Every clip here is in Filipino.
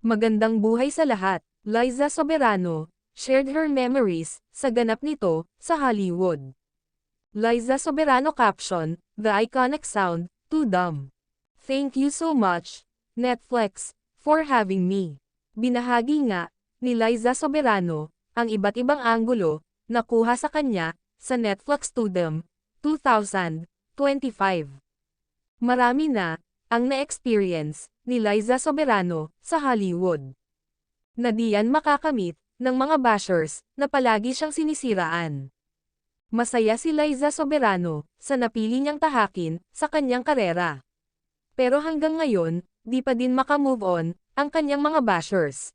Magandang buhay sa lahat. Liza Soberano shared her memories sa ganap nito sa Hollywood. Liza Soberano caption, "The iconic sound, too dumb. Thank you so much, Netflix, for having me." Binahagi nga ni Liza Soberano ang iba't ibang anggulo na kuha sa kanya sa Netflix Tudem 2025. Marami na ang na-experience ni Liza Soberano sa Hollywood na diyan makakamit ng mga bashers na palagi siyang sinisiraan. Masaya si Liza Soberano sa napili niyang tahakin sa kanyang karera. Pero hanggang ngayon, di pa din makamove on ang kanyang mga bashers.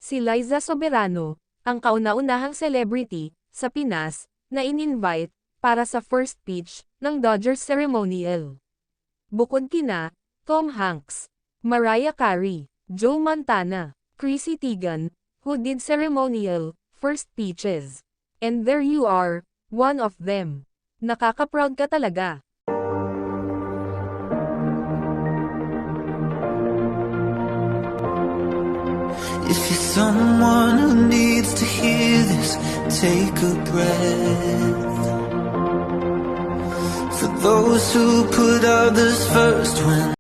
Si Liza Soberano, ang kauna-unahang celebrity sa Pinas na in-invite para sa first pitch ng Dodgers ceremonial. Bukod kina Tom Hanks, Mariah Carey, Joe Montana, Chrissy Teigen, who did ceremonial first pitches. And there you are, one of them. Nakaka-proud ka talaga. If you're someone who needs to hear this, take a breath. For those who put others first when